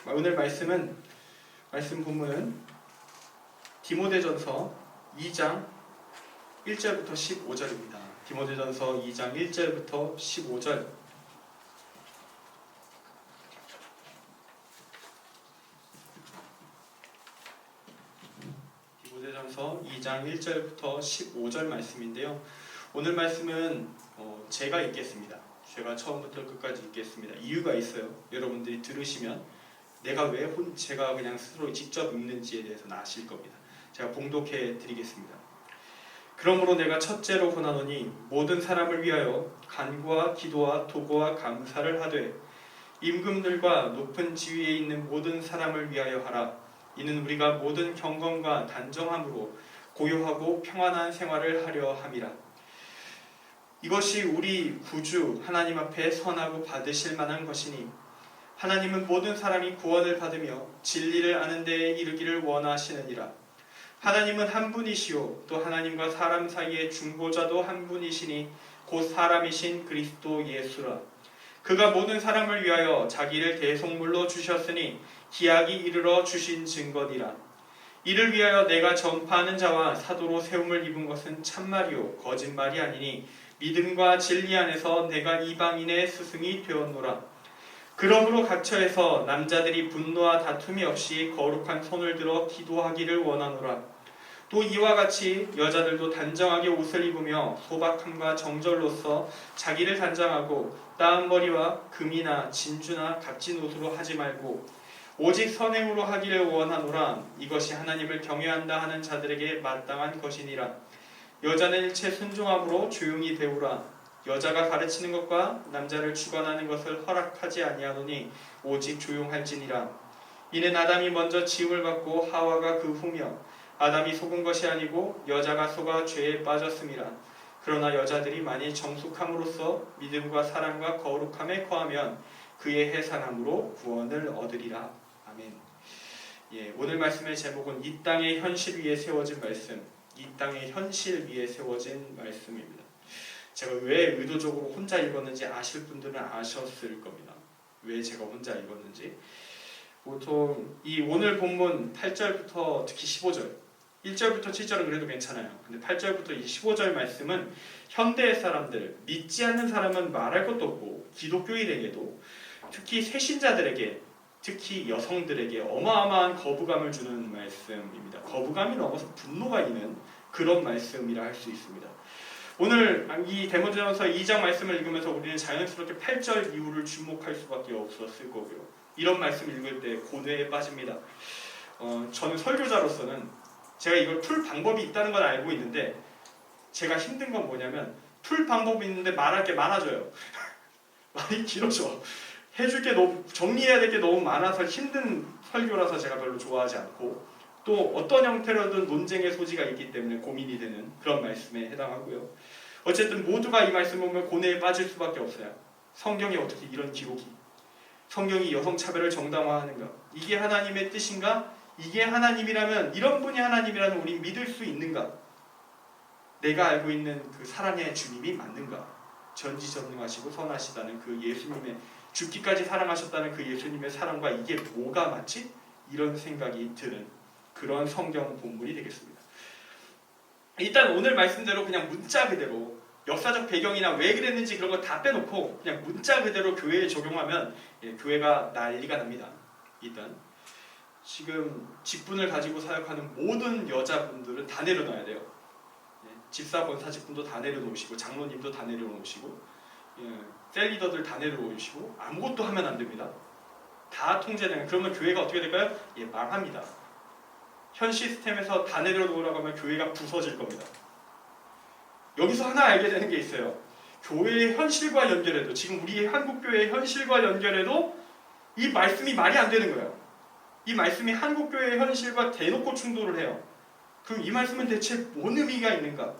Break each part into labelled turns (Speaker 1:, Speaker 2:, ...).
Speaker 1: 오늘 말씀 본문은 디모데전서 2장 1절부터 15절입니다. 디모데전서 2장 1절부터 15절. 디모데전서 2장 1절부터 15절 말씀인데요. 오늘 말씀은 제가 읽겠습니다. 제가 처음부터 끝까지 읽겠습니다. 이유가 있어요. 여러분들이 들으시면 제가 그냥 스스로 직접 읽는지에 대해서는 아실 겁니다. 제가 봉독해 드리겠습니다. 그러므로 내가 첫째로 권하노니 모든 사람을 위하여 간구와 기도와 도구와 감사를 하되 임금들과 높은 지위에 있는 모든 사람을 위하여 하라. 이는 우리가 모든 경건과 단정함으로 고요하고 평안한 생활을 하려 함이라. 이것이 우리 구주 하나님 앞에 선하고 받으실 만한 것이니 하나님은 모든 사람이 구원을 받으며 진리를 아는 데에 이르기를 원하시느니라. 하나님은 한 분이시요 또 하나님과 사람 사이의 중보자도 한 분이시니 곧 사람이신 그리스도 예수라. 그가 모든 사람을 위하여 자기를 대속물로 주셨으니 기약이 이르러 주신 증거니라. 이를 위하여 내가 전파하는 자와 사도로 세움을 입은 것은 참말이요 거짓말이 아니니 믿음과 진리 안에서 내가 이방인의 스승이 되었노라. 그러므로 각처에서 남자들이 분노와 다툼이 없이 거룩한 손을 들어 기도하기를 원하노라. 또 이와 같이 여자들도 단정하게 옷을 입으며 소박함과 정절로서 자기를 단장하고 따은 머리와 금이나 진주나 값진 옷으로 하지 말고 오직 선행으로 하기를 원하노라. 이것이 하나님을 경외한다 하는 자들에게 마땅한 것이니라. 여자는 일체 순종함으로 조용히 배우라. 여자가 가르치는 것과 남자를 주관하는 것을 허락하지 아니하노니 오직 조용할지니라. 이는 아담이 먼저 지음을 받고 하와가 그 후며 아담이 속은 것이 아니고 여자가 속아 죄에 빠졌음이라. 그러나 여자들이 만일 정숙함으로써 믿음과 사랑과 거룩함에 거하면 그의 해산함으로 구원을 얻으리라. 아멘. 오늘 말씀의 제목은 이 땅의 현실 위에 세워진 말씀, 이 땅의 현실 위에 세워진 말씀입니다. 제가 왜 의도적으로 혼자 읽었는지 아실 분들은 아셨을 겁니다. 왜 제가 혼자 읽었는지. 보통 이 오늘 본문 8절부터 특히 15절, 1절부터 7절은 그래도 괜찮아요. 근데 8절부터 이 15절 말씀은 현대의 사람들, 믿지 않는 사람은 말할 것도 없고 기독교인에게도 특히 새신자들에게, 특히 여성들에게 어마어마한 거부감을 주는 말씀입니다. 거부감이 넘어서 분노가 있는 그런 말씀이라 할 수 있습니다. 오늘 이 디모데전서 2장 말씀을 읽으면서 우리는 자연스럽게 8절 이후를 주목할 수밖에 없었을 거고요. 이런 말씀 읽을 때 고뇌에 빠집니다. 저는 설교자로서는 제가 이걸 풀 방법이 있다는 걸 알고 있는데 제가 힘든 건 뭐냐면 풀 방법이 있는데 말할 게 많아져요. 말이 길어져. 해줄 게 너무 정리해야 될 게 너무 많아서 힘든 설교라서 제가 별로 좋아하지 않고 또 어떤 형태로든 논쟁의 소지가 있기 때문에 고민이 되는 그런 말씀에 해당하고요. 어쨌든 모두가 이 말씀을 보면 고뇌에 빠질 수밖에 없어요. 성경에 어떻게 이런 기록이, 성경이 여성차별을 정당화하는가, 이게 하나님의 뜻인가, 이게 하나님이라면, 이런 분이 하나님이라면 우리 믿을 수 있는가, 내가 알고 있는 그 사랑의 주님이 맞는가, 전지전능하시고 선하시다는 그 예수님의, 죽기까지 사랑하셨다는 그 예수님의 사랑과 이게 뭐가 맞지? 이런 생각이 드는 그런 성경 본문이 되겠습니다. 일단 오늘 말씀대로 그냥 문자 그대로 역사적 배경이나 왜 그랬는지 그런 거 다 빼놓고 그냥 문자 그대로 교회에 적용하면 교회가 난리가 납니다. 일단 지금 직분을 가지고 사역하는 모든 여자분들은 다 내려놔야 돼요. 집사 권사 직분도 다 내려놓으시고 장로님도 다 내려놓으시고 셀리더들 다 내려놓으시고 아무것도 하면 안 됩니다. 다 통제되는. 그러면 교회가 어떻게 될까요? 망합니다. 현 시스템에서 다 내려놓으라고 하면 교회가 부서질 겁니다. 여기서 하나 알게 되는 게 있어요. 교회의 현실과 연결해도, 지금 우리 한국교회의 현실과 연결해도 이 말씀이 말이 안 되는 거예요. 이 말씀이 한국교회의 현실과 대놓고 충돌을 해요. 그럼 이 말씀은 대체 뭔 의미가 있는가?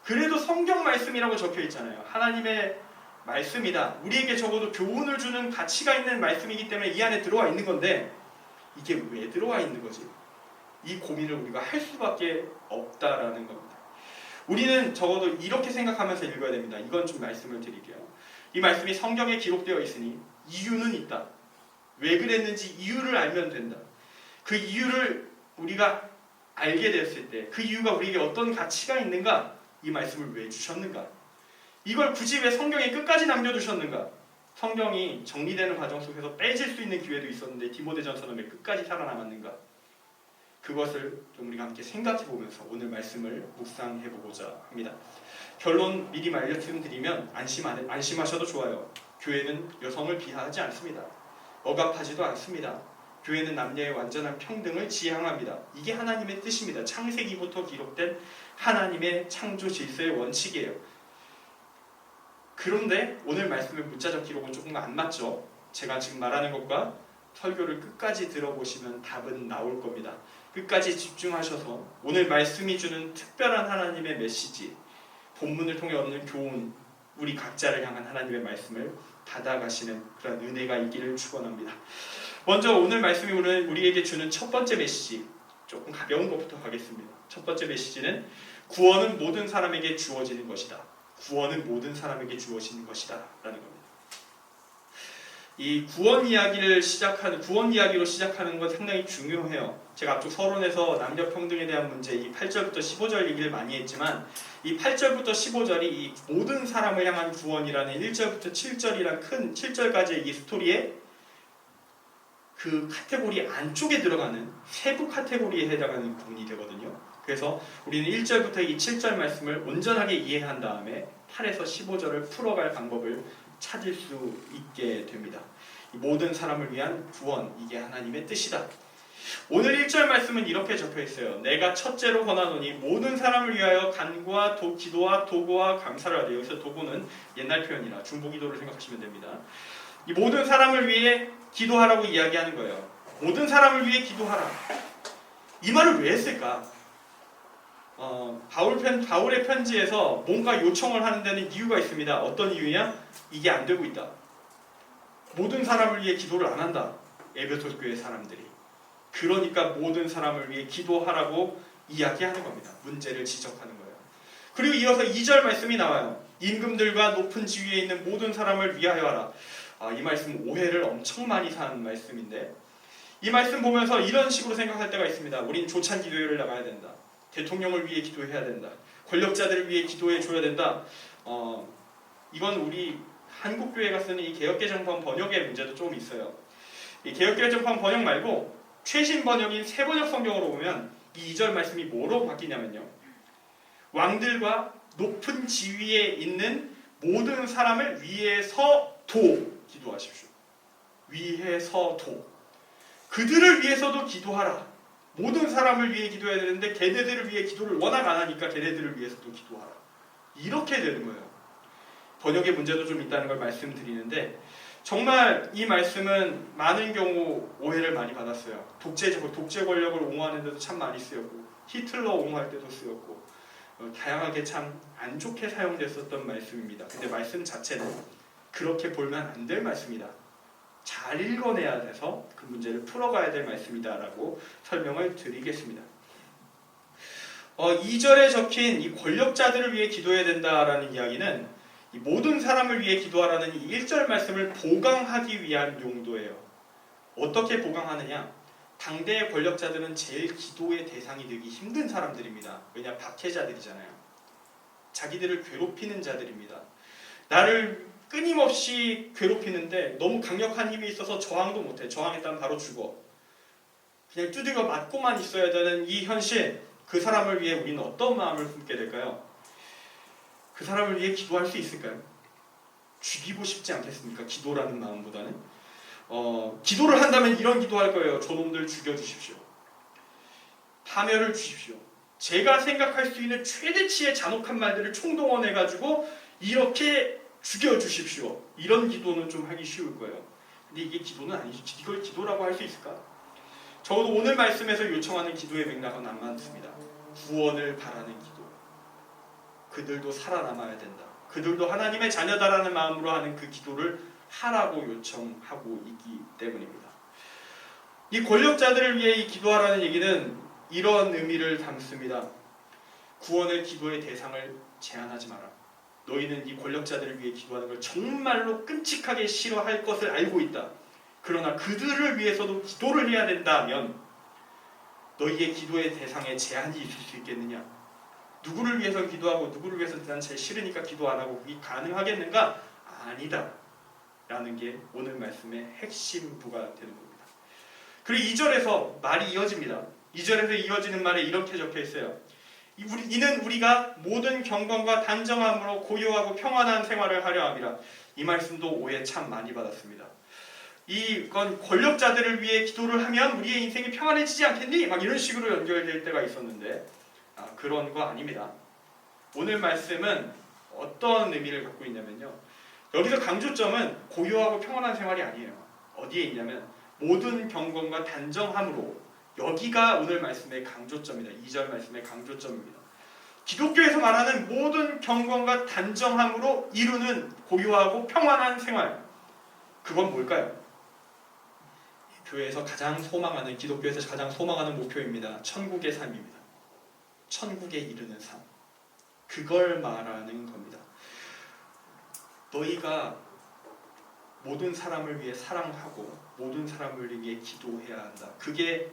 Speaker 1: 그래도 성경 말씀이라고 적혀 있잖아요. 하나님의 말씀이다. 우리에게 적어도 교훈을 주는 가치가 있는 말씀이기 때문에 이 안에 들어와 있는 건데 이게 왜 들어와 있는 거지? 이 고민을 우리가 할 수밖에 없다라는 겁니다. 우리는 적어도 이렇게 생각하면서 읽어야 됩니다. 이건 좀 말씀을 드릴게요. 이 말씀이 성경에 기록되어 있으니 이유는 있다. 왜 그랬는지 이유를 알면 된다. 그 이유를 우리가 알게 됐을 때 그 이유가 우리에게 어떤 가치가 있는가? 이 말씀을 왜 주셨는가? 이걸 굳이 왜 성경에 끝까지 남겨두셨는가? 성경이 정리되는 과정 속에서 빼질 수 있는 기회도 있었는데 디모데전서는 왜 끝까지 살아남았는가? 그것을 좀 우리가 함께 생각해보면서 오늘 말씀을 묵상해보고자 합니다. 결론 미리 말씀드리면 안심하셔도 좋아요. 교회는 여성을 비하하지 않습니다. 억압하지도 않습니다. 교회는 남녀의 완전한 평등을 지향합니다. 이게 하나님의 뜻입니다. 창세기부터 기록된 하나님의 창조 질서의 원칙이에요. 그런데 오늘 말씀의 문자적 기록은 조금 안 맞죠? 제가 지금 말하는 것과 설교를 끝까지 들어보시면 답은 나올 겁니다. 끝까지 집중하셔서 오늘 말씀이 주는 특별한 하나님의 메시지, 본문을 통해 얻는 교훈, 우리 각자를 향한 하나님의 말씀을 받아가시는 그런 은혜가 있기를 축원합니다. 먼저 오늘 말씀이 우리에게 주는 첫 번째 메시지, 조금 가벼운 것부터 하겠습니다. 첫 번째 메시지는 구원은 모든 사람에게 주어지는 것이다. 구원은 모든 사람에게 주어지는 것이다 라는 겁니다. 이 구원 이야기로 시작하는 건 상당히 중요해요. 제가 앞쪽 서론에서 남녀 평등에 대한 문제, 이 8절부터 15절 얘기를 많이 했지만 이 8절부터 15절이 이 모든 사람을 향한 구원이라는 1절부터 7절이란 큰 7절까지의 이 스토리에 그 카테고리 안쪽에 들어가는 세부 카테고리에 해당하는 부분이 되거든요. 그래서 우리는 1절부터 이 7절 말씀을 온전하게 이해한 다음에 8에서 15절을 풀어갈 방법을 찾을 수 있게 됩니다. 이 모든 사람을 위한 구원, 이게 하나님의 뜻이다. 오늘 1절 말씀은 이렇게 적혀 있어요. 내가 첫째로 권하노니 모든 사람을 위하여 간구와 기도와 도구와 감사를 하되, 여기서 도구는 옛날 표현이라 중보기도를 생각하시면 됩니다. 이 모든 사람을 위해 기도하라고 이야기하는 거예요. 모든 사람을 위해 기도하라. 이 말을 왜 했을까? 바울의 편지에서 뭔가 요청을 하는 데는 이유가 있습니다. 어떤 이유냐? 이게 안 되고 있다. 모든 사람을 위해 기도를 안 한다. 에베소 교회 사람들이. 그러니까 모든 사람을 위해 기도하라고 이야기하는 겁니다. 문제를 지적하는 거예요. 그리고 이어서 2절 말씀이 나와요. 임금들과 높은 지위에 있는 모든 사람을 위하여 하라. 이 말씀 오해를 엄청 많이 사는 말씀인데, 이 말씀 보면서 이런 식으로 생각할 때가 있습니다. 우린 조찬 기도회를 나가야 된다. 대통령을 위해 기도해야 된다. 권력자들을 위해 기도해 줘야 된다. 이건 우리 한국교회가 쓰는 이 개역개정판 번역의 문제도 조금 있어요. 이 개역개정판 번역 말고 최신 번역인 새번역 성경으로 보면 이 2절 말씀이 뭐로 바뀌냐면요. 왕들과 높은 지위에 있는 모든 사람을 위해서도 기도하십시오. 위해서도. 그들을 위해서도 기도하라. 모든 사람을 위해 기도해야 되는데 걔네들을 위해 기도를 워낙 안 하니까 걔네들을 위해서도 기도하라. 이렇게 되는 거예요. 번역의 문제도 좀 있다는 걸 말씀드리는데, 정말 이 말씀은 많은 경우 오해를 많이 받았어요. 독재 권력을 옹호하는 데도 참 많이 쓰였고, 히틀러 옹호할 때도 쓰였고, 다양하게 참 안 좋게 사용됐었던 말씀입니다. 근데 말씀 자체는 그렇게 보면 안 될 말씀이다. 잘 읽어내야 돼서 그 문제를 풀어가야 될 말씀이다라고 설명을 드리겠습니다. 2절에 적힌 이 권력자들을 위해 기도해야 된다라는 이야기는 이 모든 사람을 위해 기도하라는 이 1절 말씀을 보강하기 위한 용도예요. 어떻게 보강하느냐? 당대의 권력자들은 제일 기도의 대상이 되기 힘든 사람들입니다. 왜냐? 박해자들이잖아요. 자기들을 괴롭히는 자들입니다. 나를 끊임없이 괴롭히는데 너무 강력한 힘이 있어서 저항도 못해. 저항했다면 바로 죽어. 그냥 두들겨 맞고만 있어야 되는 이 현실, 그 사람을 위해 우리는 어떤 마음을 품게 될까요? 그 사람을 위해 기도할 수 있을까요? 죽이고 싶지 않겠습니까? 기도라는 마음보다는. 기도를 한다면 이런 기도할 거예요. 저놈들 죽여주십시오. 파멸을 주십시오. 제가 생각할 수 있는 최대치의 잔혹한 말들을 총동원해가지고 이렇게 죽여주십시오. 이런 기도는 좀 하기 쉬울 거예요. 근데 이게 기도는 아니죠. 이걸 기도라고 할 수 있을까? 적어도 오늘 말씀에서 요청하는 기도의 맥락은 안 맞습니다. 구원을 바라는 기도. 그들도 살아남아야 된다. 그들도 하나님의 자녀다라는 마음으로 하는 그 기도를 하라고 요청하고 있기 때문입니다. 이 권력자들을 위해 이 기도하라는 얘기는 이런 의미를 담습니다. 구원의 기도의 대상을 제한하지 마라. 너희는 이 권력자들을 위해 기도하는 걸 정말로 끔찍하게 싫어할 것을 알고 있다. 그러나 그들을 위해서도 기도를 해야 된다면 너희의 기도의 대상에 제한이 있을 수 있겠느냐? 누구를 위해서 기도하고 누구를 위해서 난 제일 싫으니까 기도 안 하고 그게 가능하겠는가? 아니다 라는 게 오늘 말씀의 핵심부가 되는 겁니다. 그리고 2절에서 말이 이어집니다. 2절에서 이어지는 말에 이렇게 적혀 있어요. 이는 우리가 모든 경건과 단정함으로 고요하고 평안한 생활을 하려 함이라. 이 말씀도 오해 참 많이 받았습니다. 이건 권력자들을 위해 기도를 하면 우리의 인생이 평안해지지 않겠니? 막 이런 식으로 연결될 때가 있었는데 그런 거 아닙니다. 오늘 말씀은 어떤 의미를 갖고 있냐면요. 여기서 강조점은 고요하고 평안한 생활이 아니에요. 어디에 있냐면 모든 경건과 단정함으로, 여기가 오늘 말씀의 강조점이다. 2절 말씀의 강조점입니다. 기독교에서 말하는 모든 경건과 단정함으로 이루는 고요하고 평안한 생활, 그건 뭘까요? 교회에서 가장 소망하는, 기독교에서 가장 소망하는 목표입니다. 천국의 삶입니다. 천국에 이르는 삶, 그걸 말하는 겁니다. 너희가 모든 사람을 위해 사랑하고 모든 사람을 위해 기도해야 한다. 그게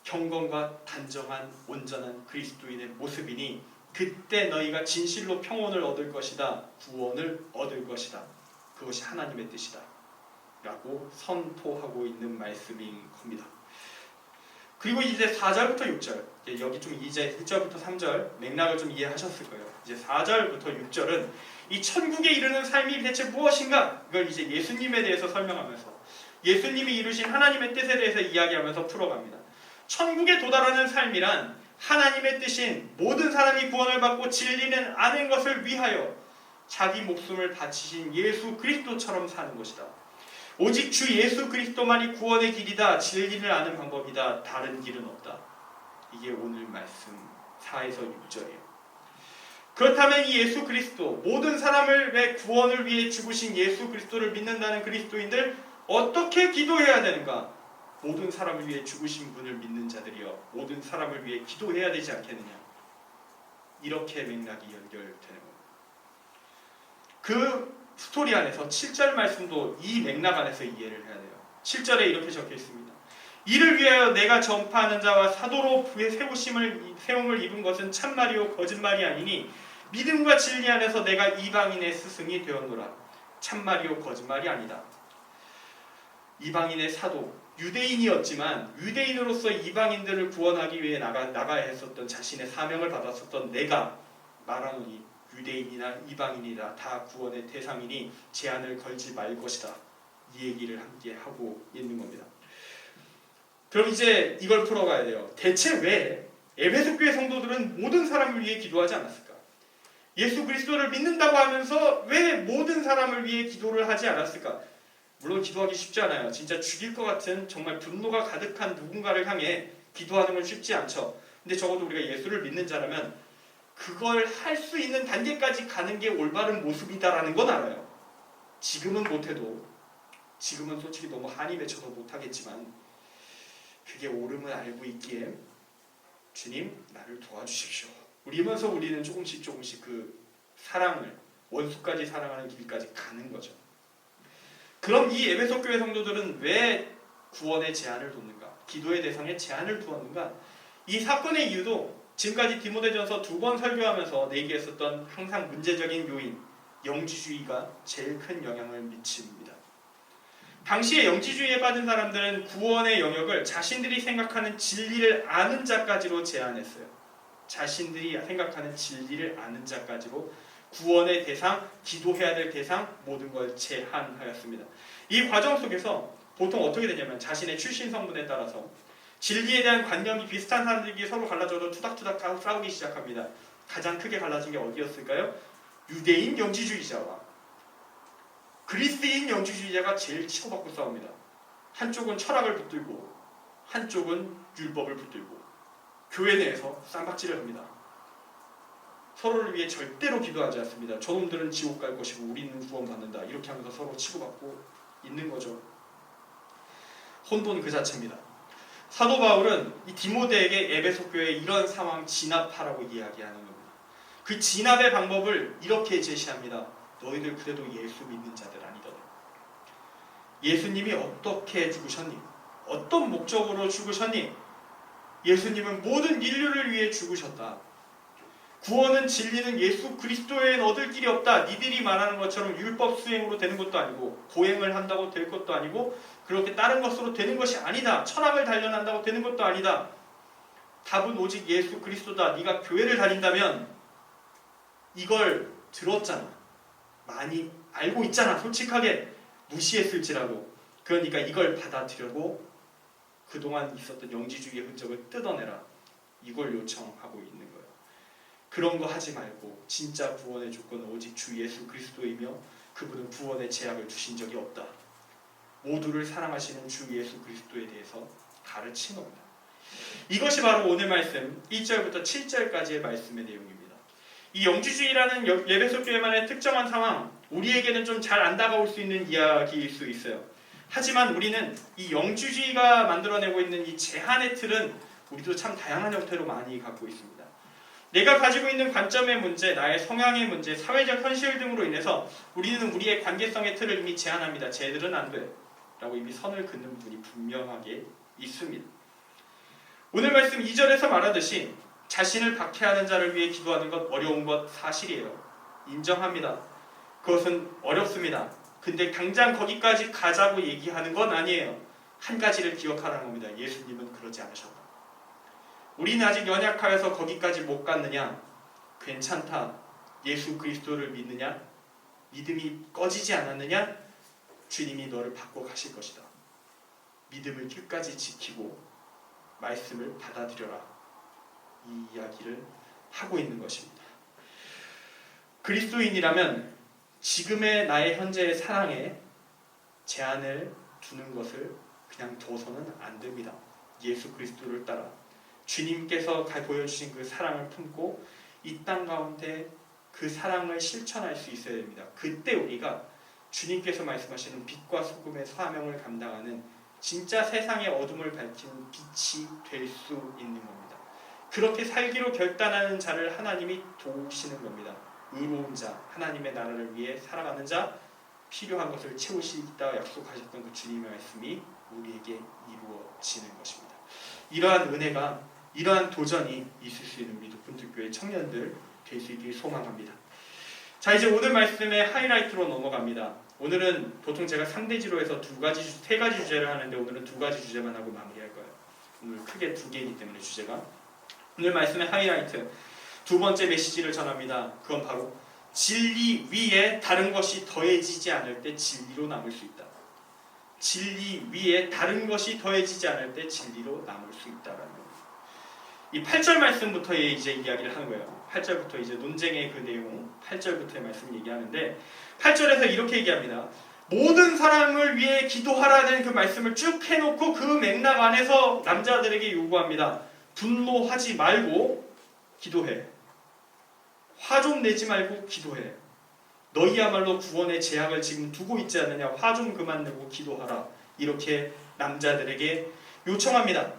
Speaker 1: 경건과 단정한 온전한 그리스도인의 모습이니 그때 너희가 진실로 평온을 얻을 것이다. 구원을 얻을 것이다. 그것이 하나님의 뜻이다 라고 선포하고 있는 말씀인 겁니다. 그리고 이제 4절부터 6절, 여기 좀 이제 1절부터 3절 맥락을 좀 이해하셨을 거예요. 이제 4절부터 6절은 이 천국에 이르는 삶이 대체 무엇인가, 이걸 이제 예수님에 대해서 설명하면서 예수님이 이루신 하나님의 뜻에 대해서 이야기하면서 풀어갑니다. 천국에 도달하는 삶이란 하나님의 뜻인 모든 사람이 구원을 받고 진리는 아는 것을 위하여 자기 목숨을 바치신 예수 그리스도처럼 사는 것이다. 오직 주 예수 그리스도만이 구원의 길이다. 진리를 아는 방법이다. 다른 길은 없다. 이게 오늘 말씀 4에서 6절이에요. 그렇다면 이 예수 그리스도, 모든 사람을 왜 구원을 위해 죽으신 예수 그리스도를 믿는다는 그리스도인들 어떻게 기도해야 되는가? 모든 사람을 위해 죽으신 분을 믿는 자들이여 모든 사람을 위해 기도해야 되지 않겠느냐? 이렇게 맥락이 연결되는 겁니다. 그 스토리 안에서 7절 말씀도 이 맥락 안에서 이해를 해야 돼요. 7절에 이렇게 적혀 있습니다. 이를 위하여 내가 전파하는 자와 사도로 세움을 입은 것은 참말이요 거짓말이 아니니 믿음과 진리 안에서 내가 이방인의 스승이 되었노라. 참말이요 거짓말이 아니다. 이방인의 사도, 유대인이었지만 유대인으로서 이방인들을 구원하기 위해 나가야 했었던 자신의 사명을 받았었던 내가 말하노니 유대인이나 이방인이나 다 구원의 대상이니 제한을 걸지 말 것이다. 이 얘기를 함께 하고 있는 겁니다. 그럼 이제 이걸 풀어가야 돼요. 대체 왜 에베소 교회 성도들은 모든 사람을 위해 기도하지 않았을까? 예수 그리스도를 믿는다고 하면서 왜 모든 사람을 위해 기도를 하지 않았을까? 물론 기도하기 쉽지 않아요. 진짜 죽일 것 같은 정말 분노가 가득한 누군가를 향해 기도하는 건 쉽지 않죠. 근데 적어도 우리가 예수를 믿는 자라면 그걸 할 수 있는 단계까지 가는 게 올바른 모습이다라는 건 알아요. 지금은 못해도, 지금은 솔직히 너무 한이 맺혀서 못하겠지만 그게 옳음을 알고 있기에 주님 나를 도와주십시오. 이러면서 우리는 조금씩 그 사랑을, 원수까지 사랑하는 길까지 가는 거죠. 그럼 이 에베소 교회 성도들은 왜 구원의 제한을 뒀는가? 기도의 대상에 제한을 두었는가? 이 사건의 이유도 지금까지 디모데전서 2번 설교하면서 얘기했었던 항상 문제적인 요인, 영지주의가 제일 큰 영향을 미칩니다. 당시에 영지주의에 빠진 사람들은 구원의 영역을 자신들이 생각하는 진리를 아는 자까지로 제한했어요. 자신들이 생각하는 진리를 아는 자까지로 구원의 대상, 기도해야 될 대상, 모든 걸 제한하였습니다. 이 과정 속에서 보통 어떻게 되냐면 자신의 출신 성분에 따라서 진리에 대한 관념이 비슷한 사람들끼리 서로 갈라져도 투닥투닥하고 싸우기 시작합니다. 가장 크게 갈라진 게 어디였을까요? 유대인 영지주의자와 그리스인 영지주의자가 제일 치고받고 싸웁니다. 한쪽은 철학을 붙들고 한쪽은 율법을 붙들고 교회 내에서 쌈박질을 합니다. 서로를 위해 절대로 기도하지 않습니다. 저놈들은 지옥 갈 것이고 우리는 구원받는다. 이렇게 하면서 서로 치고받고 있는 거죠. 혼돈 그 자체입니다. 사도 바울은 이 디모데에게 에베소 교회의 이런 상황 진압하라고 이야기하는 겁니다. 그 진압의 방법을 이렇게 제시합니다. 너희들 그래도 예수 믿는 자들 아니더냐. 예수님이 어떻게 죽으셨니? 어떤 목적으로 죽으셨니? 예수님은 모든 인류를 위해 죽으셨다. 구원은 진리는 예수 그리스도에 얻을 길이 없다. 니들이 말하는 것처럼 율법 수행으로 되는 것도 아니고 고행을 한다고 될 것도 아니고 그렇게 다른 것으로 되는 것이 아니다. 철학을 단련한다고 되는 것도 아니다. 답은 오직 예수 그리스도다. 네가 교회를 다닌다면 이걸 들었잖아. 많이 알고 있잖아. 솔직하게 무시했을지라도. 그러니까 이걸 받아들여고 그동안 있었던 영지주의의 흔적을 뜯어내라. 이걸 요청하고 있는 거예요. 그런 거 하지 말고 진짜 구원의 조건은 오직 주 예수 그리스도이며 그분은 구원의 제약을 두신 적이 없다. 모두를 사랑하시는 주 예수 그리스도에 대해서 가르친 겁니다. 이것이 바로 오늘 말씀 1절부터 7절까지의 말씀의 내용입니다. 이 영지주의라는 에베소 교회만의 특정한 상황, 우리에게는 좀 잘 안 다가올 수 있는 이야기일 수 있어요. 하지만 우리는 이 영지주의가 만들어내고 있는 이 제한의 틀은 우리도 참 다양한 형태로 많이 갖고 있습니다. 내가 가지고 있는 관점의 문제, 나의 성향의 문제, 사회적 현실 등으로 인해서 우리는 우리의 관계성의 틀을 이미 제한합니다. 쟤들은 안 돼 라고 이미 선을 긋는 분이 분명하게 있습니다. 오늘 말씀 2절에서 말하듯이 자신을 박해하는 자를 위해 기도하는 것 어려운 것 사실이에요. 인정합니다. 그것은 어렵습니다. 근데 당장 거기까지 가자고 얘기하는 건 아니에요. 한 가지를 기억하라는 겁니다. 예수님은 그러지 않으셨다. 우리는 아직 연약하여서 거기까지 못 갔느냐? 괜찮다. 예수 그리스도를 믿느냐? 믿음이 꺼지지 않았느냐? 주님이 너를 바꿔 가실 것이다. 믿음을 끝까지 지키고 말씀을 받아들여라. 이 이야기를 하고 있는 것입니다. 그리스도인이라면 지금의 나의 현재의 사랑에 제한을 두는 것을 그냥 둬서는 안 됩니다. 예수 그리스도를 따라 주님께서 보여주신 그 사랑을 품고 이 땅 가운데 그 사랑을 실천할 수 있어야 됩니다. 그때 우리가 주님께서 말씀하시는 빛과 소금의 사명을 감당하는 진짜 세상의 어둠을 밝히는 빛이 될 수 있는 겁니다. 그렇게 살기로 결단하는 자를 하나님이 도우시는 겁니다. 의로운 자, 하나님의 나라를 위해 살아가는 자, 필요한 것을 채우시겠다 약속하셨던 그 주님의 말씀이 우리에게 이루어지는 것입니다. 이러한 은혜가, 이러한 도전이 있을 수 있는 우리 높은특교회 청년들 될 수 있길 소망합니다. 자, 이제 오늘 말씀의 하이라이트로 넘어갑니다. 오늘은 보통 제가 상대지로에서 세 가지 주제를 하는데 오늘은 2가지 주제만 하고 마무리할 거예요. 오늘 크게 2개이기 때문에 주제가. 오늘 말씀의 하이라이트, 2번째 메시지를 전합니다. 그건 바로 진리 위에 다른 것이 더해지지 않을 때 진리로 남을 수 있다. 진리 위에 다른 것이 더해지지 않을 때 진리로 남을 수 있다라는 겁니다. 이 8절 말씀부터 이제 이야기를 하는 거예요. 8절부터 이제 논쟁의 그 내용, 8절부터의 말씀을 얘기하는데 8절에서 이렇게 얘기합니다. 모든 사람을 위해 기도하라는 그 말씀을 쭉 해놓고 그 맥락 안에서 남자들에게 요구합니다. 분노하지 말고 기도해. 화 좀 내지 말고 기도해. 너희야말로 구원의 제약을 지금 두고 있지 않느냐. 화 좀 그만 내고 기도하라. 이렇게 남자들에게 요청합니다.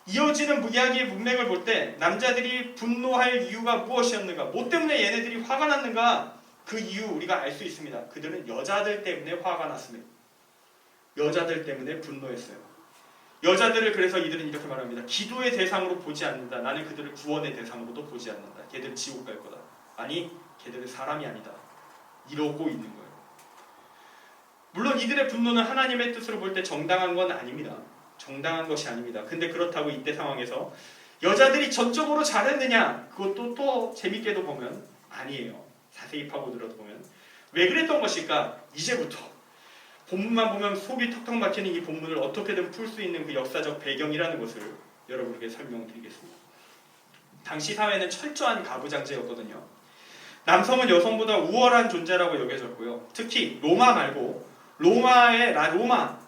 Speaker 1: 이어지는 이야기의 문맥을 볼 때 남자들이 분노할 이유가 무엇이었는가? 뭐 때문에 얘네들이 화가 났는가? 그 이유 우리가 알 수 있습니다. 그들은 여자들 때문에 화가 났습니다. 여자들 때문에 분노했어요. 여자들을 그래서 이들은 이렇게 말합니다. 기도의 대상으로 보지 않는다. 나는 그들을 구원의 대상으로도 보지 않는다. 걔들은 지옥 갈 거다. 아니, 걔들은 사람이 아니다. 이러고 있는 거예요. 물론 이들의 분노는 하나님의 뜻으로 볼 때 정당한 건 아닙니다. 정당한 것이 아닙니다. 근데 그렇다고 이때 상황에서 여자들이 전적으로 잘했느냐? 그것도 또 재밌게도 보면 아니에요. 자세히 파고들어도 보면 왜 그랬던 것일까? 이제부터 본문만 보면 속이 턱턱 막히는 이 본문을 어떻게든 풀 수 있는 그 역사적 배경이라는 것을 여러분에게 설명드리겠습니다. 당시 사회는 철저한 가부장제였거든요. 남성은 여성보다 우월한 존재라고 여겨졌고요. 특히 로마 말고 로마,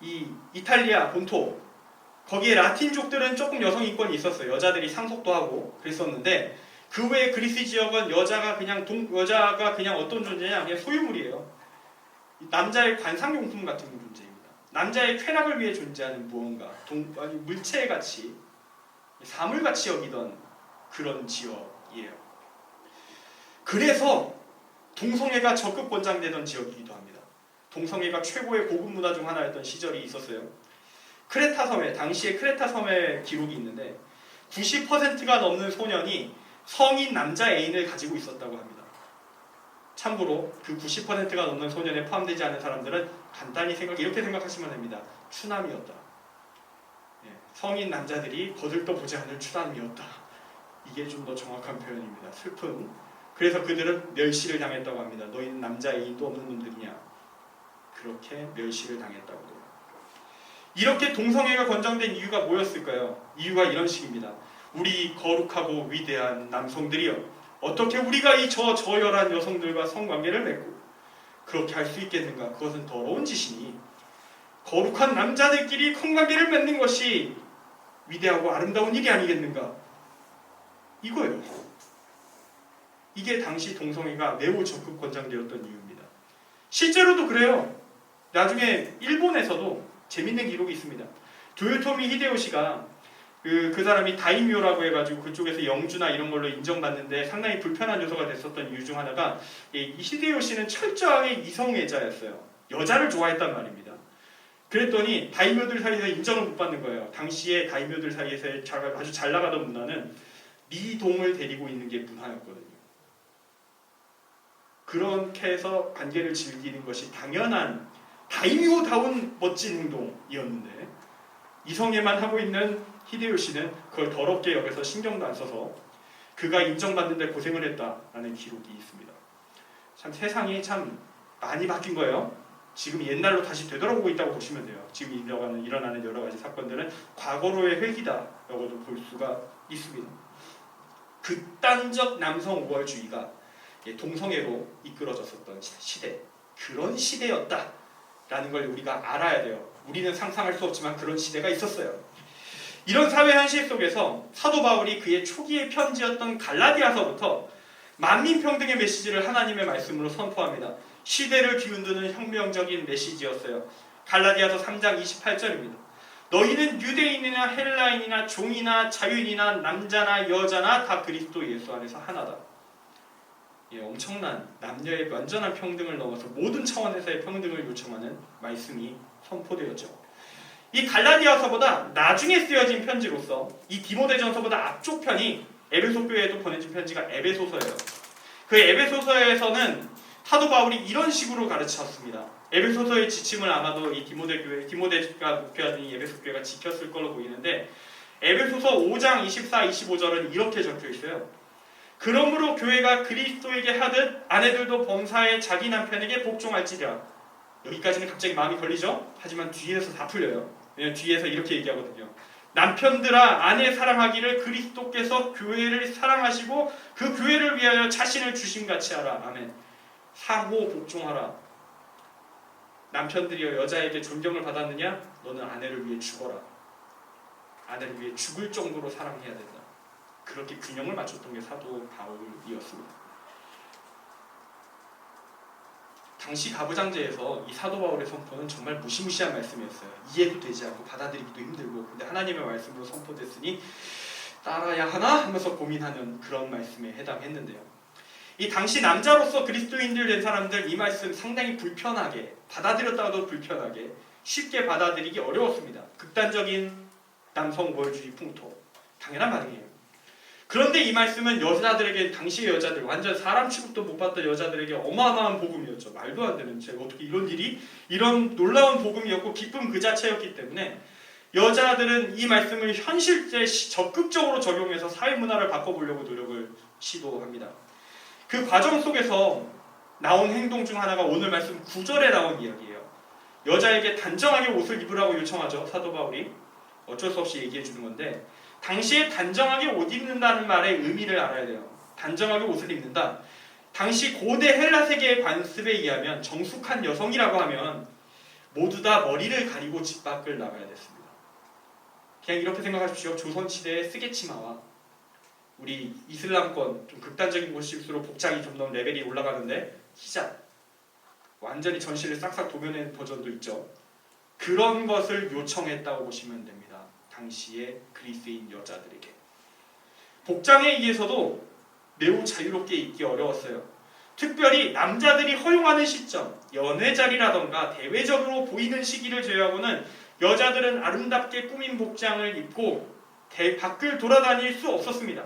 Speaker 1: 이 이탈리아 본토 거기에 라틴족들은 조금 여성 인권이 있었어요. 여자들이 상속도 하고 그랬었는데 그 외에 그리스 지역은 여자가 그냥 어떤 존재냐? 그냥 소유물이에요. 남자의 관상용품 같은 존재입니다. 남자의 쾌락을 위해 존재하는 무언가, 물체같이 사물같이 여기던 그런 지역이에요. 그래서 동성애가 적극 권장되던 지역이기도 합니다. 동성애가 최고의 고급 문화 중 하나였던 시절이 있었어요. 크레타 섬에, 당시에 크레타 섬에 기록이 있는데 90%가 넘는 소년이 성인 남자 애인을 가지고 있었다고 합니다. 참고로 그 90%가 넘는 소년에 포함되지 않은 사람들은 간단히 이렇게 생각하시면 됩니다. 추남이었다. 성인 남자들이 거들떠 보지 않을 추남이었다. 이게 좀 더 정확한 표현입니다. 슬픈. 그래서 그들은 멸시를 당했다고 합니다. 너희는 남자 애인도 없는 놈들이냐. 그렇게 멸시를 당했다고 해요. 이렇게 동성애가 권장된 이유가 뭐였을까요? 이유가 이런 식입니다. 우리 거룩하고 위대한 남성들이여, 어떻게 우리가 이 저열한 여성들과 성관계를 맺고 그렇게 할 수 있겠는가? 그것은 더러운 짓이니 거룩한 남자들끼리 성관계를 맺는 것이 위대하고 아름다운 일이 아니겠는가? 이거예요. 이게 당시 동성애가 매우 적극 권장되었던 이유입니다. 실제로도 그래요. 나중에 일본에서도 재밌는 기록이 있습니다. 도요토미 히데요시가 그 사람이 다이묘라고 해가지고 그쪽에서 영주나 이런 걸로 인정받는데 상당히 불편한 요소가 됐었던 이유 중 하나가 이 히데요시는 철저하게 이성애자였어요. 여자를 좋아했단 말입니다. 그랬더니 다이묘들 사이에서 인정을 못 받는 거예요. 당시에 다이묘들 사이에서 아주 잘 나가던 문화는 미동을 데리고 있는 게 문화였거든요. 그렇게 해서 관계를 즐기는 것이 당연한 다이묘다운 멋진 행동이었는데 이성애만 하고 있는 히데요시는 그걸 더럽게 여겨서 신경도 안 써서 그가 인정받는데 고생을 했다라는 기록이 있습니다. 참 세상이 참 많이 바뀐 거예요. 지금 옛날로 다시 되돌아오고 있다고 보시면 돼요. 지금 일어나는 여러 가지 사건들은 과거로의 회귀다라고도 볼 수가 있습니다. 극단적 남성 우월주의가 동성애로 이끌어졌었던 시대, 그런 시대였다라는 걸 우리가 알아야 돼요. 우리는 상상할 수 없지만 그런 시대가 있었어요. 이런 사회 현실 속에서 사도 바울이 그의 초기의 편지였던 갈라디아서부터 만민평등의 메시지를 하나님의 말씀으로 선포합니다. 시대를 뒤흔드는 혁명적인 메시지였어요. 갈라디아서 3장 28절입니다. 너희는 유대인이나 헬라인이나 종이나 자유인이나 남자나 여자나 다 그리스도 예수 안에서 하나다. 엄청난 남녀의 완전한 평등을 넘어서 모든 차원에서의 평등을 요청하는 말씀이 선포되었죠. 이 갈라디아서보다 나중에 쓰여진 편지로서 이 디모데전서보다 앞쪽 편이 에베소 교회에도 보내진 편지가 에베소서예요. 그 에베소서에서는 사도 바울이 이런 식으로 가르쳤습니다. 에베소서의 지침을 아마도 이 디모데가 목회하던 이 에베소 교회가 지켰을 걸로 보이는데 에베소서 5장 24, 25절은 이렇게 적혀 있어요. 그러므로 교회가 그리스도에게 하듯 아내들도 범사에 자기 남편에게 복종할지라. 여기까지는 갑자기 마음이 걸리죠? 하지만 뒤에서 다 풀려요. 왜냐면 뒤에서 이렇게 얘기하거든요. 남편들아 아내 사랑하기를 그리스도께서 교회를 사랑하시고 그 교회를 위하여 자신을 주심같이 하라. 아멘. 상호 복종하라. 남편들이여 여자에게 존경을 받았느냐? 너는 아내를 위해 죽어라. 아내를 위해 죽을 정도로 사랑해야 된다. 그렇게 균형을 맞췄던 게 사도 바울이었습니다. 당시 가부장제에서 이 사도 바울의 선포는 정말 무시무시한 말씀이었어요. 이해도 되지 않고 받아들이기도 힘들고, 근데 하나님의 말씀으로 선포됐으니 따라야 하나 하면서 고민하는 그런 말씀에 해당했는데요. 이 당시 남자로서 그리스도인들 된 사람들 이 말씀 상당히 불편하게 받아들였다가도 불편하게 쉽게 받아들이기 어려웠습니다. 극단적인 남성 우월주의 풍토, 당연한 반응이에요. 그런데 이 말씀은 여자들에게, 당시의 여자들, 완전 사람 취급도 못 받던 여자들에게 어마어마한 복음이었죠. 말도 안 되는, 제가 어떻게 이런 놀라운 복음이었고 기쁨 그 자체였기 때문에 여자들은 이 말씀을 현실에 적극적으로 적용해서 사회문화를 바꿔보려고 노력을 시도합니다. 그 과정 속에서 나온 행동 중 하나가 오늘 말씀 9절에 나온 이야기예요. 여자에게 단정하게 옷을 입으라고 요청하죠. 사도 바울이. 어쩔 수 없이 얘기해 주는 건데, 당시에 단정하게 옷 입는다는 말의 의미를 알아야 돼요. 단정하게 옷을 입는다. 당시 고대 헬라 세계의 관습에 의하면 정숙한 여성이라고 하면 모두 다 머리를 가리고 집 밖을 나가야 됐습니다. 그냥 이렇게 생각하십시오. 조선시대의 쓰개치마와 우리 이슬람권 좀 극단적인 곳일수록 복장이 좀 더 레벨이 올라가는데 히잡, 완전히 전신을 싹싹 도면낸 버전도 있죠. 그런 것을 요청했다고 보시면 됩니다. 당시의 그리스인 여자들에게. 복장에 의해서도 매우 자유롭게 입기 어려웠어요. 특별히 남자들이 허용하는 시점, 연애 자리라던가 대외적으로 보이는 시기를 제외하고는 여자들은 아름답게 꾸민 복장을 입고 밖을 돌아다닐 수 없었습니다.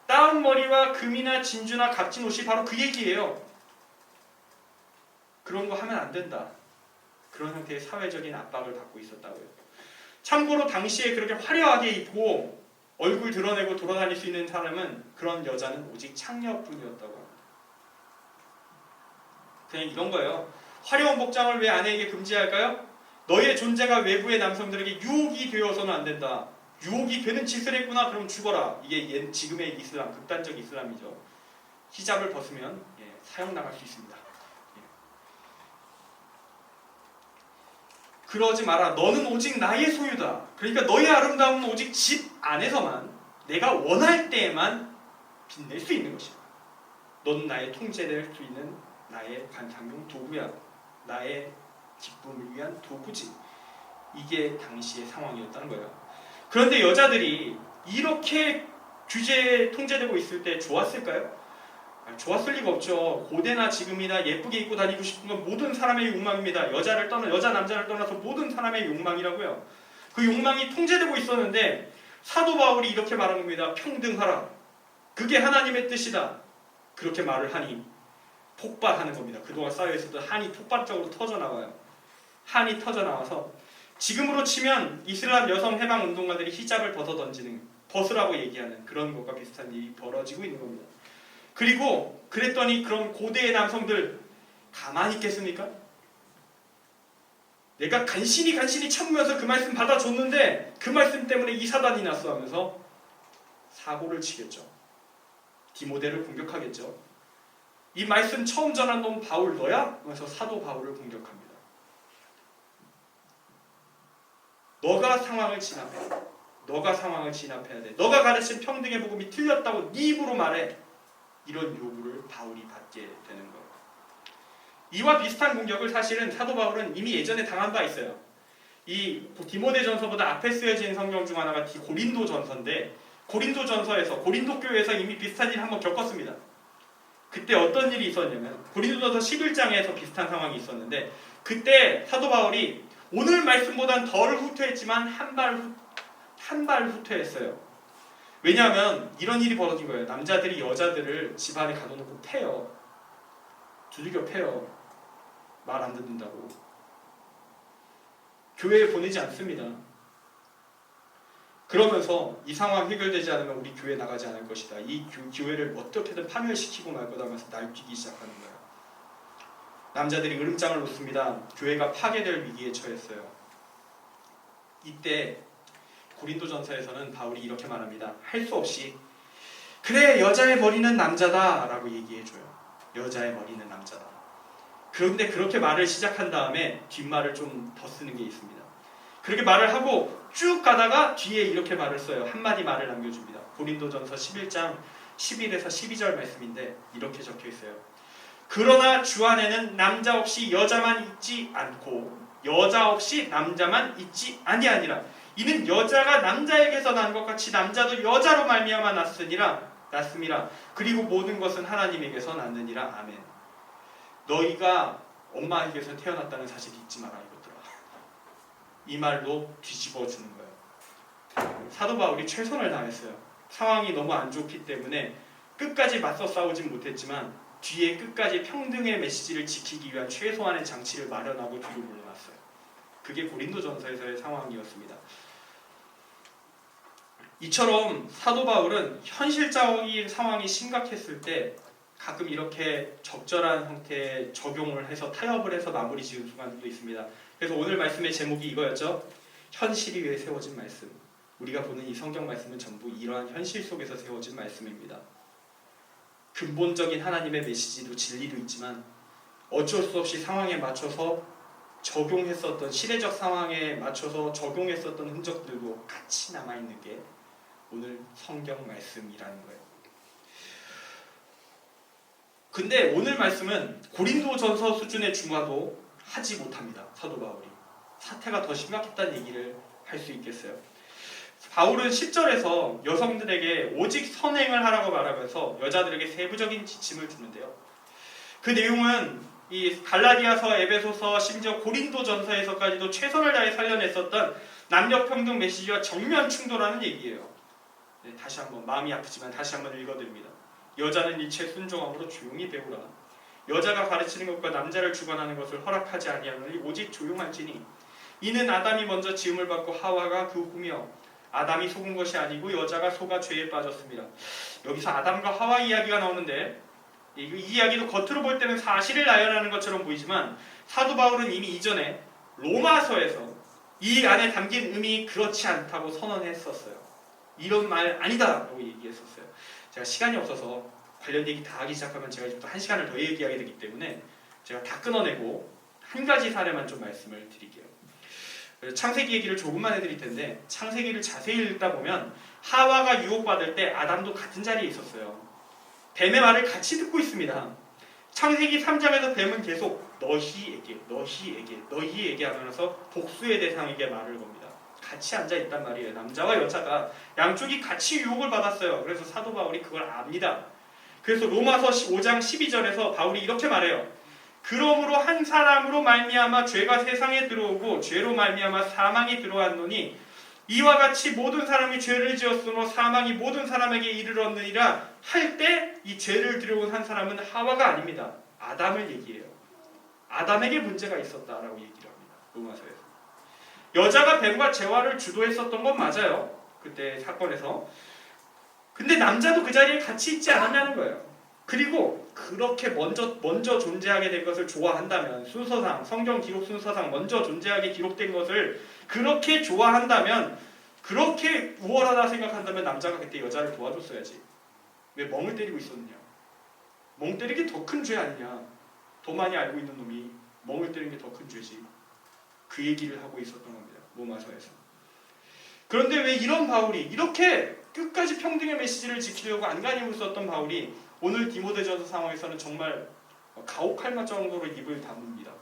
Speaker 1: 따은 머리와 금이나 진주나 값진 옷이 바로 그 얘기예요. 그런 거 하면 안 된다. 그런 형태의 사회적인 압박을 받고 있었다고요. 참고로 당시에 그렇게 화려하게 입고 얼굴 드러내고 돌아다닐 수 있는 사람은, 그런 여자는 오직 창녀뿐이었다고 합니다. 그냥 이런 거예요. 화려한 복장을 왜 아내에게 금지할까요? 너의 존재가 외부의 남성들에게 유혹이 되어서는 안 된다. 유혹이 되는 짓을 했구나, 그럼 죽어라. 이게 지금의 이슬람, 극단적 이슬람이죠. 히잡을 벗으면 사형당할 수 있습니다. 그러지 마라. 너는 오직 나의 소유다. 그러니까 너의 아름다움은 오직 집 안에서만, 내가 원할 때에만 빛낼 수 있는 것이다. 너는 나의 통제될 수 있는 나의 관상용 도구야. 나의 기쁨을 위한 도구지. 이게 당시의 상황이었다는 거예요. 그런데 여자들이 이렇게 규제에 통제되고 있을 때 좋았을까요? 좋았을 리가 없죠. 고대나 지금이나 예쁘게 입고 다니고 싶은 건 모든 사람의 욕망입니다. 여자 남자를 떠나서 모든 사람의 욕망이라고요. 그 욕망이 통제되고 있었는데 사도 바울이 이렇게 말한 겁니다. 평등하라. 그게 하나님의 뜻이다. 그렇게 말을 하니 폭발하는 겁니다. 그동안 쌓여있었던 한이 폭발적으로 터져나와요. 한이 터져나와서 지금으로 치면 이슬람 여성 해방 운동가들이 히잡을 벗으라고 얘기하는 그런 것과 비슷한 일이 벌어지고 있는 겁니다. 그리고 그랬더니 그럼 고대의 남성들 가만히 있겠습니까? 내가 간신히 참으면서 그 말씀 받아줬는데 그 말씀 때문에 이 사단이 났어 하면서 사고를 치겠죠. 디모데를 공격하겠죠. 이 말씀 처음 전한 놈 바울 너야? 하면서 사도 바울을 공격합니다. 너가 상황을 진압해. 너가 상황을 진압해야 돼. 너가 가르친 평등의 복음이 틀렸다고 네 입으로 말해. 이런 요구를 바울이 받게 되는 거예요. 이와 비슷한 공격을 사실은 사도 바울은 이미 예전에 당한 바 있어요. 이 디모데전서보다 앞에 쓰여진 성경 중 하나가 고린도전서인데 고린도 교회에서 이미 비슷한 일을 한번 겪었습니다. 그때 어떤 일이 있었냐면 고린도전서 11장에서 비슷한 상황이 있었는데 그때 사도 바울이 오늘 말씀보단 덜 후퇴했지만 한 발 후퇴했어요. 왜냐하면 이런 일이 벌어진 거예요. 남자들이 여자들을 집 안에 가둬놓고 패요. 두들겨 패요. 말 안 듣는다고. 교회에 보내지 않습니다. 그러면서 이 상황 해결되지 않으면 우리 교회 나가지 않을 것이다. 이 교회를 어떻게든 파멸시키고 말 거다 하면서 날뛰기 시작하는 거예요. 남자들이 으름장을 놓습니다. 교회가 파괴될 위기에 처했어요. 이때 고린도전서에서는 바울이 이렇게 말합니다. 할 수 없이 그래 여자의 머리는 남자다 라고 얘기해줘요. 여자의 머리는 남자다. 그런데 그렇게 말을 시작한 다음에 뒷말을 좀 더 쓰는 게 있습니다. 그렇게 말을 하고 쭉 가다가 뒤에 이렇게 말을 써요. 한마디 말을 남겨줍니다. 고린도전서 11장 11에서 12절 말씀인데 이렇게 적혀 있어요. 그러나 주 안에는 남자 없이 여자만 있지 않고 여자 없이 남자만 있지 아니하니라. 이는 여자가 남자에게서 난 것 같이 남자도 여자로 말미암아 났음이라. 그리고 모든 것은 하나님에게서 났느니라. 아멘. 너희가 엄마에게서 태어났다는 사실 잊지 마라 이것들아. 이 말로 뒤집어 주는 거예요. 사도 바울이 최선을 다했어요. 상황이 너무 안 좋기 때문에 끝까지 맞서 싸우진 못했지만 뒤에 끝까지 평등의 메시지를 지키기 위한 최소한의 장치를 마련하고 뒤로 물러났어요. 그게 고린도전서에서의 상황이었습니다. 이처럼 사도 바울은 현실적인 상황이 심각했을 때 가끔 이렇게 적절한 형태의 적용을 해서 타협을 해서 마무리 지은 순간들도 있습니다. 그래서 오늘 말씀의 제목이 이거였죠. 현실이 위해 세워진 말씀. 우리가 보는 이 성경 말씀은 전부 이러한 현실 속에서 세워진 말씀입니다. 근본적인 하나님의 메시지도 진리도 있지만 어쩔 수 없이 상황에 맞춰서 적용했었던 시대적 상황에 맞춰서 적용했었던 흔적들도 같이 남아있는 게 오늘 성경 말씀이라는 거예요. 근데 오늘 말씀은 고린도전서 수준의 중화도 하지 못합니다. 사도 바울이. 사태가 더 심각했다는 얘기를 할 수 있겠어요. 바울은 10절에서 여성들에게 오직 선행을 하라고 말하면서 여자들에게 세부적인 지침을 주는데요. 그 내용은 이 갈라디아서, 에베소서, 심지어 고린도전서에서까지도 최선을 다해 살려냈었던 남녀평등 메시지와 정면 충돌하는 얘기예요. 네, 다시 한번 마음이 아프지만 다시 한번 읽어드립니다. 여자는 일체 순종함으로 조용히 배우라. 여자가 가르치는 것과 남자를 주관하는 것을 허락하지 아니하노니 오직 조용할지니 이는 아담이 먼저 지음을 받고 하와가 그 후며 아담이 속은 것이 아니고 여자가 속아 죄에 빠졌습니다. 여기서 아담과 하와 이야기가 나오는데 이 이야기도 겉으로 볼 때는 사실을 나열하는 것처럼 보이지만 사도 바울은 이미 이전에 로마서에서 이 안에 담긴 의미 그렇지 않다고 선언했었어요. 이런 말 아니다라고 얘기했었어요. 제가 시간이 없어서 관련 얘기 다 하기 시작하면 제가 이제 또 1시간을 더 얘기하게 되기 때문에 제가 다 끊어내고 한 가지 사례만 좀 말씀을 드릴게요. 창세기 얘기를 조금만 해드릴 텐데 창세기를 자세히 읽다 보면 하와가 유혹받을 때 아담도 같은 자리에 있었어요. 뱀의 말을 같이 듣고 있습니다. 창세기 3장에서 뱀은 계속 너희에게 하면서 복수의 대상에게 말을 겁니다. 같이 앉아있단 말이에요. 남자와 여자가 양쪽이 같이 유혹을 받았어요. 그래서 사도 바울이 그걸 압니다. 그래서 로마서 5장 12절에서 바울이 이렇게 말해요. 그러므로 한 사람으로 말미암아 죄가 세상에 들어오고 죄로 말미암아 사망이 들어왔노니 이와 같이 모든 사람이 죄를 지었으므로 사망이 모든 사람에게 이르렀느니라 할 때 이 죄를 들여온 한 사람은 하와가 아닙니다. 아담을 얘기해요. 아담에게 문제가 있었다라고 얘기를 합니다. 로마서에서. 여자가 뱀과 재화를 주도했었던 건 맞아요. 그때 사건에서. 근데 남자도 그 자리에 같이 있지 않았냐는 거예요. 그리고 그렇게 먼저 존재하게 된 것을 좋아한다면 순서상 성경 기록 순서상 먼저 존재하게 기록된 것을 그렇게 좋아한다면 그렇게 우월하다 생각한다면 남자가 그때 여자를 도와줬어야지. 왜 멍을 때리고 있었느냐. 멍 때리기 더 큰 죄 아니냐. 더 많이 알고 있는 놈이 멍을 때리는 게 더 큰 죄지. 그 얘기를 하고 있었던 겁니다. 로마서에서. 그런데 왜 이런 바울이 이렇게 끝까지 평등의 메시지를 지키려고 안간힘을 썼던 바울이 오늘 디모데전서 상황에서는 정말 가혹할 맛 정도로 입을 다뭅니다.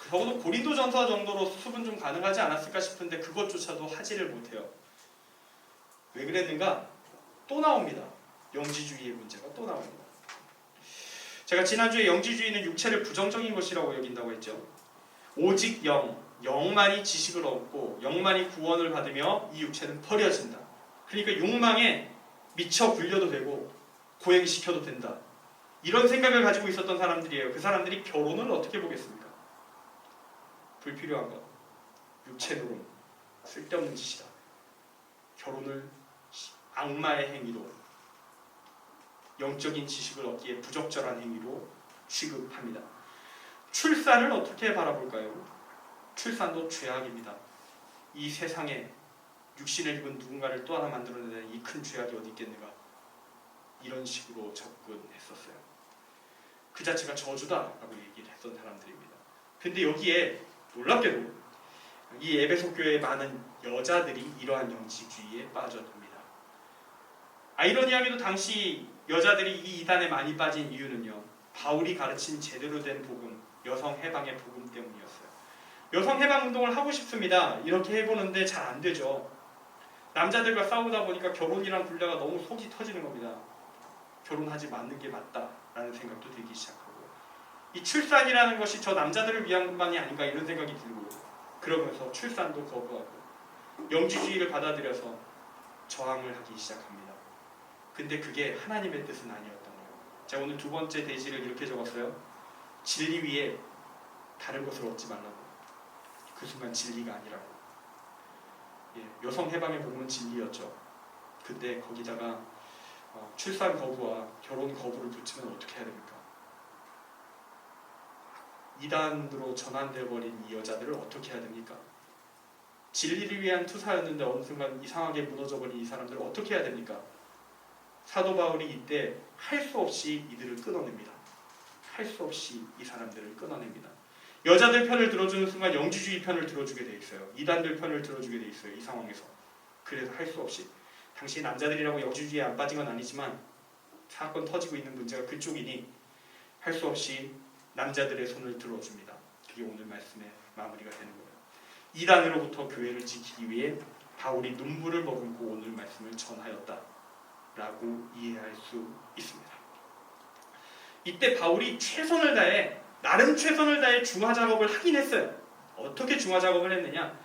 Speaker 1: 적어도 고린도전서 정도로 수습은 좀 가능하지 않았을까 싶은데 그것조차도 하지를 못해요. 왜 그랬는가? 또 나옵니다. 영지주의의 문제가 또 나옵니다. 제가 지난주에 영지주의는 육체를 부정적인 것이라고 여긴다고 했죠. 오직 영만이 지식을 얻고 영만이 구원을 받으며 이 육체는 버려진다. 그러니까 욕망에 미쳐 굴려도 되고 고행시켜도 된다. 이런 생각을 가지고 있었던 사람들이에요. 그 사람들이 결혼을 어떻게 보겠습니까? 불필요한 것, 육체노름, 쓸데없는 짓이다. 결혼을 악마의 행위로, 영적인 지식을 얻기에 부적절한 행위로 취급합니다. 출산을 어떻게 바라볼까요? 출산도 죄악입니다. 이 세상에 육신을 입은 누군가를 또 하나 만들어내는 이 큰 죄악이 어디 있겠는가? 이런 식으로 접근했었어요. 그 자체가 저주다라고 얘기를 했던 사람들입니다. 근데 여기에 놀랍게도 이 에베소 교회의 많은 여자들이 이러한 영지주의에 빠져듭니다. 아이러니하게도 당시 여자들이 이 이단에 많이 빠진 이유는요. 바울이 가르친 제대로 된 복음, 여성 해방의 복음 때문이었어요. 여성 해방 운동을 하고 싶습니다. 이렇게 해보는데 잘 안 되죠. 남자들과 싸우다 보니까 결혼이란 분야가 너무 속이 터지는 겁니다. 결혼하지 않는 게 맞다라는 생각도 들기 시작하고 이 출산이라는 것이 저 남자들을 위한 것만이 아닌가 이런 생각이 들고 그러면서 출산도 거부하고 영지주의를 받아들여서 저항을 하기 시작합니다. 근데 그게 하나님의 뜻은 아니었던 거예요. 제가 오늘 두 번째 대지를 이렇게 적었어요. 진리 위에 다른 것을 얻지 말라고. 그 순간 진리가 아니라고. 여성 해방의 복음은 진리였죠. 근데 거기다가 출산 거부와 결혼 거부를 붙이면 어떻게 해야 됩니까? 이단으로 전환되어 버린 이 여자들을 어떻게 해야 됩니까? 진리를 위한 투사였는데 어느 순간 이상하게 무너져 버린 이 사람들을 어떻게 해야 됩니까? 사도 바울이 이때 할 수 없이 이들을 끊어냅니다. 할 수 없이 이 사람들을 끊어냅니다. 여자들 편을 들어주는 순간 영지주의 편을 들어주게 돼 있어요. 이단들 편을 들어주게 돼 있어요. 이 상황에서. 그래서 할 수 없이. 당시 남자들이라고 영지주의에 안 빠진 건 아니지만 사건 터지고 있는 문제가 그쪽이니 할 수 없이 남자들의 손을 들어줍니다. 그게 오늘 말씀의 마무리가 되는 거예요. 이단으로부터 교회를 지키기 위해 바울이 눈물을 머금고 오늘 말씀을 전하였다라고 이해할 수 있습니다. 이때 바울이 최선을 다해 나름 최선을 다해 중화 작업을 하긴 했어요. 어떻게 중화 작업을 했느냐?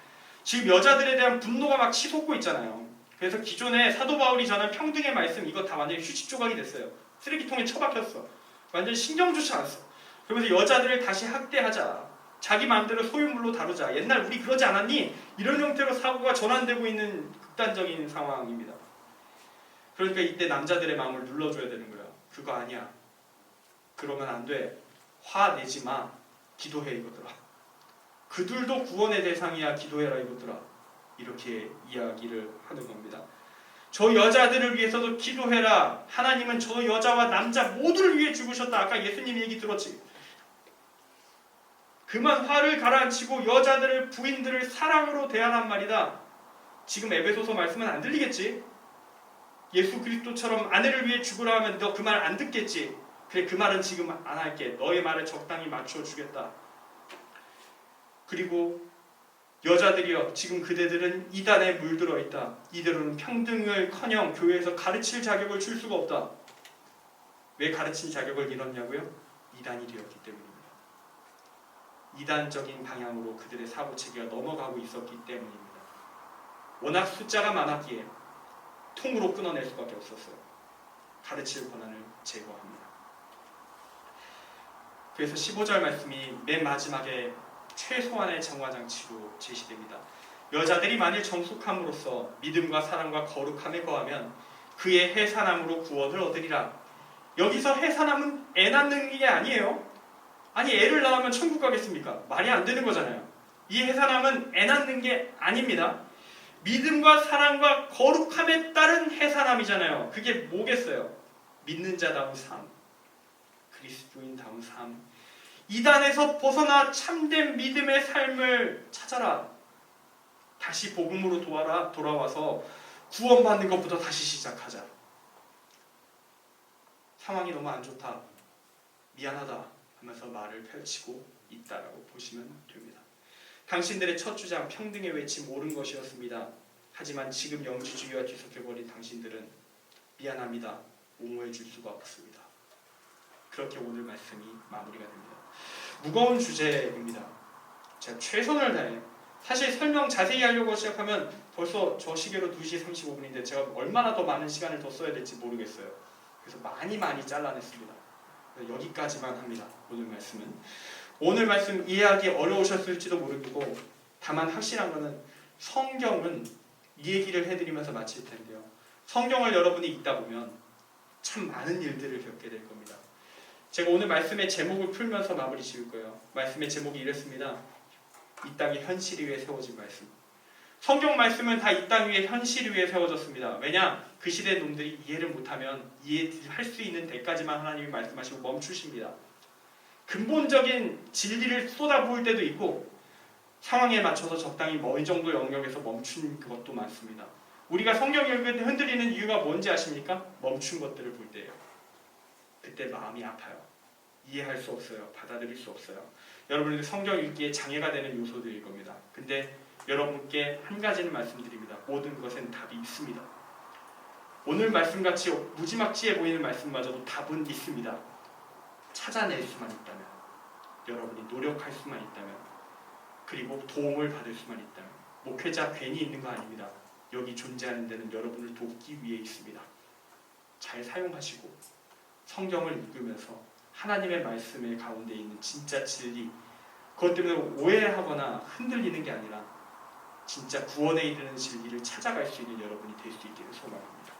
Speaker 1: 지금 여자들에 대한 분노가 막 치솟고 있잖아요. 그래서 기존에 사도 바울이 전한 평등의 말씀 이거 다 완전히 휴지 조각이 됐어요. 쓰레기통에 처박혔어. 완전히 신경조차 않았어. 그러면서 여자들을 다시 학대하자. 자기 마음대로 소유물로 다루자. 옛날 우리 그러지 않았니? 이런 형태로 사고가 전환되고 있는 극단적인 상황입니다. 그러니까 이때 남자들의 마음을 눌러줘야 되는 거야. 그거 아니야. 그러면 안 돼. 화 내지 마. 기도해 이거더라. 그들도 구원의 대상이야. 기도해라 이거더라. 이렇게 이야기를 하는 겁니다. 저 여자들을 위해서도 기도해라. 하나님은 저 여자와 남자 모두를 위해 죽으셨다. 아까 예수님 얘기 들었지. 그만 화를 가라앉히고 여자들을 부인들을 사랑으로 대하란 말이다. 지금 에베소서 말씀은 안 들리겠지? 예수 그리스도처럼 아내를 위해 죽으라 하면 너 그 말 안 듣겠지? 그래 그 말은 지금 안 할게. 너의 말에 적당히 맞춰주겠다. 그리고 여자들이여 지금 그대들은 이단에 물들어 있다. 이대로는 평등을커녕 교회에서 가르칠 자격을 줄 수가 없다. 왜 가르칠 자격을 잃었냐고요? 이단이 되었기 때문입니다. 이단적인 방향으로 그들의 사고체계가 넘어가고 있었기 때문입니다. 워낙 숫자가 많았기에 통으로 끊어낼 수밖에 없었어요. 가르칠 권한을 제거합니다. 그래서 15절 말씀이 맨 마지막에 최소한의 정화장치로 제시됩니다. 여자들이 만일 정숙함으로써 믿음과 사랑과 거룩함에 거하면 그의 해산함으로 구원을 얻으리라. 여기서 해산함은 애 낳는 게 아니에요. 아니 애를 낳으면 천국 가겠습니까? 말이 안 되는 거잖아요. 이 해산함은 애 낳는 게 아닙니다. 믿음과 사랑과 거룩함에 따른 해산함이잖아요. 그게 뭐겠어요? 믿는 자다운 삶, 그리스도인다운 삶, 이단에서 벗어나 참된 믿음의 삶을 찾아라. 다시 복음으로 돌아와서 구원받는 것부터 다시 시작하자. 상황이 너무 안 좋다, 미안하다 하면서 말을 펼치고 있다라고 보시면 됩니다. 당신들의 첫 주장 평등의 외침 옳은 것이었습니다. 하지만 지금 영지주의와 뒤섞여버린 당신들은 미안합니다. 옹호해 줄 수가 없습니다. 그렇게 오늘 말씀이 마무리가 됩니다. 무거운 주제입니다. 제가 최선을 다해 사실 설명 자세히 하려고 시작하면 벌써 저 시계로 2시 35분인데 제가 얼마나 더 많은 시간을 더 써야 될지 모르겠어요. 그래서 많이 잘라냈습니다. 여기까지만 합니다. 오늘 말씀 이해하기 어려우셨을지도 모르고 다만 확실한 것은 성경은 이 얘기를 해드리면서 마칠 텐데요. 성경을 여러분이 읽다 보면 참 많은 일들을 겪게 될 겁니다. 제가 오늘 말씀의 제목을 풀면서 마무리 지을 거예요. 말씀의 제목이 이랬습니다. 이 땅이 현실 위에 세워진 말씀. 성경 말씀은 다 이 땅 위에 현실 위에 세워졌습니다. 왜냐? 그 시대 놈들이 이해를 못하면 이해할 수 있는 데까지만 하나님이 말씀하시고 멈추십니다. 근본적인 진리를 쏟아부을 때도 있고 상황에 맞춰서 적당히 어느 정도 영역에서 멈춘 것도 많습니다. 우리가 성경 읽을 때 흔들리는 이유가 뭔지 아십니까? 멈춘 것들을 볼 때예요. 그때 마음이 아파요. 이해할 수 없어요. 받아들일 수 없어요. 여러분들 성경 읽기에 장애가 되는 요소들일 겁니다. 근데 여러분께 한 가지는 말씀드립니다. 모든 것엔 답이 있습니다. 오늘 말씀같이 무지막지해 보이는 말씀마저도 답은 있습니다. 찾아낼 수만 있다면, 여러분이 노력할 수만 있다면, 그리고 도움을 받을 수만 있다면. 목회자 괜히 있는 거 아닙니다. 여기 존재하는 데는 여러분을 돕기 위해 있습니다. 잘 사용하시고 성경을 읽으면서 하나님의 말씀의 가운데 있는 진짜 진리, 그것 때문에 오해하거나 흔들리는 게 아니라 진짜 구원에 이르는 진리를 찾아갈 수 있는 여러분이 될 수 있기를 소망합니다.